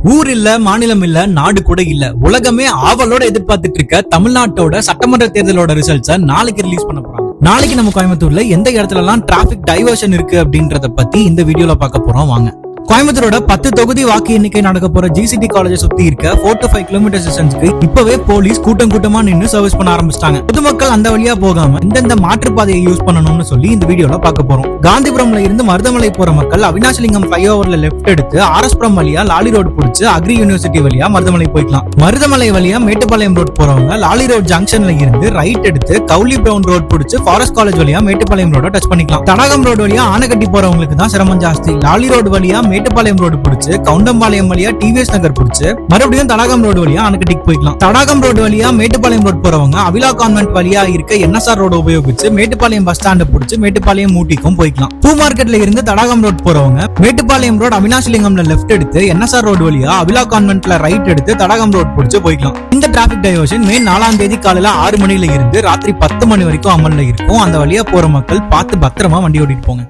ஊர் இல்ல, மாநிலம் இல்ல, நாடு கூட இல்ல, உலகமே ஆவலோட எதிர்பார்த்துட்டு இருக்க தமிழ்நாட்டோட சட்டமன்ற தேர்தலோட ரிசல்ட்ஸ நாளைக்கு ரிலீஸ் பண்ண போறாங்க. நாளைக்கு நம்ம கோயம்புத்தூர்ல எந்த இடத்துல எல்லாம் டிராபிக் டைவர்ஷன் இருக்கு அப்படின்றத பத்தி இந்த வீடியோல பார்க்க போறோம். வாங்க. கோயம்புத்தூரோட 10 தொகுதி வாக்கு எண்ணிக்கை நடக்க போற ஜிசிடி காலேஜை சுத்தி இருக்க 4 to 5 கிலோமீட்டர் டிஸ்டன்ஸ்க்கு இப்பவே போலீஸ் கூட்டமா நின்னு சர்வீஸ் பண்ண ஆரம்பிச்சிட்டாங்க. பொதுமக்கள் அந்த வழியா போகாம இந்தந்த மாற்றுப்பாதையை யூஸ் பண்ணணும்னு சொல்லி இந்த வீடியோல பார்க்க போறோம். காந்திபுரம்ல இருந்து மருதமலை போற மக்கள் அவினாசிலிங்கம் ஃபிளைஓவர்ல லெஃப்ட் எடுத்து ஆர்எஸ்புரம் வழியா லாலி ரோடு பிடிச்சு அக்ரி யூனிவர்சிட்டி வழியா மருதமலை போய்க்கலாம். மருதமலை வழியா மேட்டுப்பாளையம் ரோட் போறவங்க லாலி ரோட் ஜங்ஷன்ல இருந்து ரைட் எடுத்து கவுலி பிரவுன் ரோட் பிடிச்சு ஃபாரஸ்ட் காலேஜ் வழியா மேட்டுப்பாளையம் ரோட டச் பண்ணிக்கலாம். தடாகம் ரோடு வழியா ஆனகட்டி போறவங்களுக்கு தான் சிரமம் ஜாஸ்தி. லாலி ரோடு வழியா மேட்டுப்பாளையம் ரோடு பிடிச்சு கவுண்டம்பாளையம் வழியா டிவிஎஸ் நகர் பிடிச்சு மறுபடியும் தடாகம் ரோடு வழியா ஆனகட்டிக்கு போய்க்கலாம். தடாகம் ரோடு வழியா மேட்டுப்பாளையம் ரோடு போறவங்க அவிலா கான்வென்ட் வழியா இருக்க என்எஸ்ஆர் ரோடு உபயோகிச்சு மேட்டுப்பாளையம் பஸ் ஸ்டாண்ட் பிடிச்சு மேட்டுப்பாளையம் ஊட்டிக்கும் போய்க்கலாம். பூ மார்க்கெட்ல இருந்து தடாகம் ரோடு போறவங்க மேட்டுப்பாளையம் ரோடு அவினாசிலிங்கம்ல லெஃப்ட் எடுத்து என்எஸ்ஆர் ரோடு வழியா அவிலா கான்வென்ட்ல ரைட் எடுத்து தடாகம் ரோடு பிடிச்சு போய்க்கலாம். இந்த டிராபிக் டைவர்ஷன் மே 4ஆம் தேதி காலையில 6 மணில இருந்து ராத்திரி 10 மணி வரைக்கும் அமல்ல இருக்கும். அந்த வழியா போற மக்கள் பார்த்து பத்திரமா வண்டி ஓட்டிட்டு போங்க.